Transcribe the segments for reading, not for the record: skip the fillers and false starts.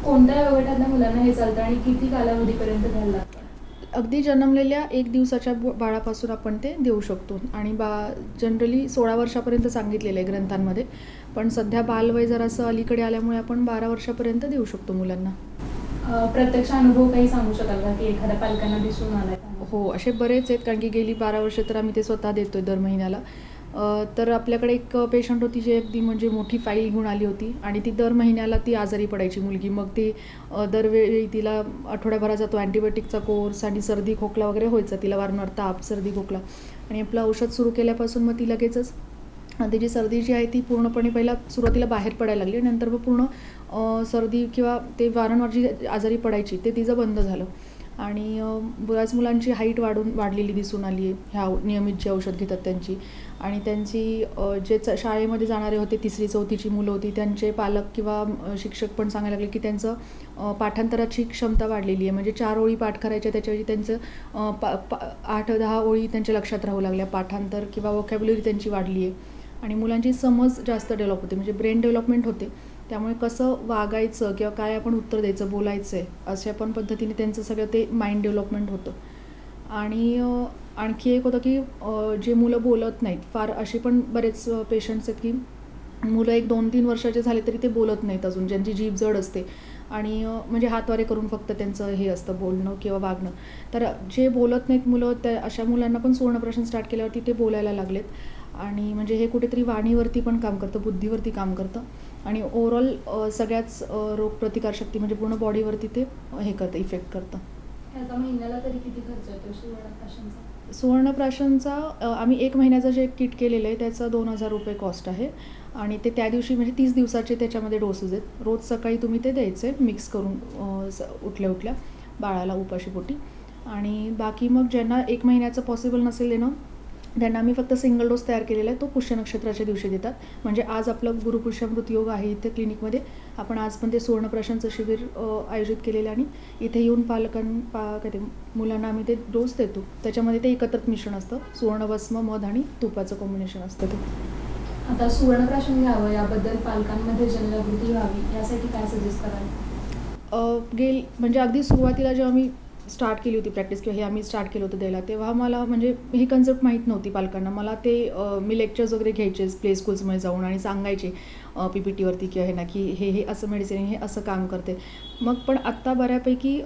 कोणत्या वयोगटातल्या मुलांना हे चालतं आणि किती कालावधीपर्यंत घ्यायला लागतं? अगदी जन्मलेल्या 1 दिवसाच्या बाळापासून आपण ते देऊ शकतो आणि जनरली 16 वर्षापर्यंत सांगितलेलं आहे ग्रंथांमध्ये. पण सध्या बालवय जरासं अलीकडे आल्यामुळे आपण 12 वर्षापर्यंत देऊ शकतो मुलांना. प्रत्यक्ष अनुभव काही सांगू शकाल का, की एखाद्या पालकांना दिसून आलाय का? हो, असे बरेच आहेत, कारण की गेली 12 वर्ष तर आम्ही ते स्वतः देतोय दर महिन्याला. तर आपल्याकडे एक पेशंट होती, जी अगदी म्हणजे मोठी फाईल घेऊन आली होती आणि ती दर महिन्याला ती आजारी पडायची मुलगी. मग ती दरवेळी तिला आठवड्याभराचा तो अँटिबायोटिकचा कोर्स आणि सर्दी खोकला वगैरे व्हायचा. तिला वारंवार ताप, सर्दी खोकला आणि आपलं औषध सुरू केल्यापासून मग ती लगेचच तिची सर्दी जी आहे ती पूर्णपणे पहिला सुरुवातीला बाहेर पडायला लागली, नंतर मग पूर्ण सर्दी किंवा ते वारंवार जी आजारी पडायची ते तिचं बंद झालं. आणि बऱ्याच मुलांची हाईट वाढलेली दिसून आली आहे ह्या नियमित जे औषध घेतात त्यांची. आणि त्यांची जे शाळेमध्ये जाणारे होते 3री-4थीची मुलं होती, त्यांचे पालक किंवा शिक्षक पण सांगायला लागले की त्यांचं पाठांतराची क्षमता वाढलेली आहे. म्हणजे 4 ओळी पाठ करायच्या, त्याच्याऐवजी त्यांचं 8-10 ओळी त्यांच्या लक्षात राहू लागल्या. पाठांतर किंवा वोकॅब्युलरी त्यांची वाढली आहे आणि मुलांची समज जास्त डेव्हलप होते, म्हणजे ब्रेन डेव्हलपमेंट होते. त्यामुळे कसं वागायचं किंवा काय आपण उत्तर द्यायचं, बोलायचं आहे, अशा पण पद्धतीने त्यांचं सगळं ते माइंड डेव्हलपमेंट होतं. आणि आणखी एक होतं की जे मुलं बोलत नाहीत, फार असे पण बरेच पेशंट्स आहेत की मुलं 1-2-3 वर्षाचे झाले तरी ते बोलत नाहीत अजून, ज्यांची जीभ जड असते आणि म्हणजे हातवारे करून फक्त त्यांचं हे असतं बोलणं किंवा वागणं. तर जे बोलत नाहीत मुलं, त्या अशा मुलांना पण सुवर्णप्राशन स्टार्ट केल्यावरती ते बोलायला लागलेत. आणि म्हणजे हे कुठेतरी वाणीवरती पण काम करतं, बुद्धीवरती काम करतं आणि ओव्हरऑल सगळ्याच रोगप्रतिकारशक्ती म्हणजे पूर्ण बॉडीवरती ते हे करतं, इफेक्ट करतं. याचा महिन्याला तरी किती खर्च येतो सुवर्णप्राशनचा? सुवर्णप्राशनचा आम्ही 1 महिन्याचं जे किट केलेलं आहे त्याचा ₹2000 कॉस्ट आहे आणि ते त्या दिवशी म्हणजे 30 दिवसाचे त्याच्यामध्ये डोसेस आहेत. रोज सकाळी तुम्ही ते द्यायचे मिक्स करून उठल्या उठल्या बाळाला उपाशीपोटी. आणि बाकी मग ज्यांना 1 महिन्याचं पॉसिबल नसेल देणं, त्यांना आम्ही फक्त सिंगल डोस तयार केलेला आहे, तो पुष्य नक्षत्राच्या दिवशी देतात. म्हणजे आज आपलं गुरुपुष्यामृत योग आहे इथे क्लिनिकमध्ये, आपण आज पण ते सुवर्णप्राशनचं शिबिर आयोजित केलेलं आणि इथे येऊन मुलांना आम्ही ते डोस देतो. त्याच्यामध्ये ते एकत्रित मिश्रण असतं, सुवर्णभस्म, मध आणि तुपाचं कॉम्बिनेशन असतं ते. आता सुवर्णप्राशन घ्यावं याबद्दल पालकांमध्ये जनजागृती व्हावी यासाठी काय सजेस्ट कराल? म्हणजे अगदी सुरुवातीला जेव्हा मी स्टार्ट केली होती प्रॅक्टिस किंवा हे आम्ही स्टार्ट केलं होतं द्यायला, तेव्हा मला म्हणजे ही कन्सेप्ट माहीत नव्हती पालकांना. मला ते मी लेक्चर्स वगैरे घ्यायचे प्ले स्कूल्समध्ये जाऊन आणि सांगायचे PPTवरती किंवा हे ना की हे असं मेडिसिन, हे असं काम करते. मग पण आत्ता बऱ्यापैकी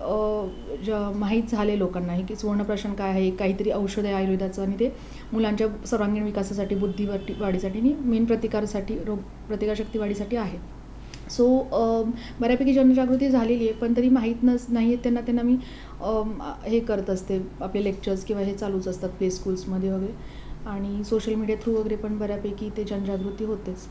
माहीत झाले लोकांना की सुवर्णप्राशन काय आहे, काहीतरी औषध आहे आयुर्वेदाचं आणि ते मुलांच्या सर्वांगीण विकासासाठी, बुद्धी वाढीसाठी आणि मेन प्रतिकारशक्ती वाढीसाठी आहे. सो बऱ्यापैकी जनजागृती झालेली आहे, पण तरी माहीत नाही आहेत त्यांना मी हे करत असते, आपले लेक्चर्स किंवा हे चालूच असतात प्ले स्कूल्समध्ये वगैरे आणि सोशल मीडिया थ्रू वगैरे पण बऱ्यापैकी ते जनजागृती होतेच.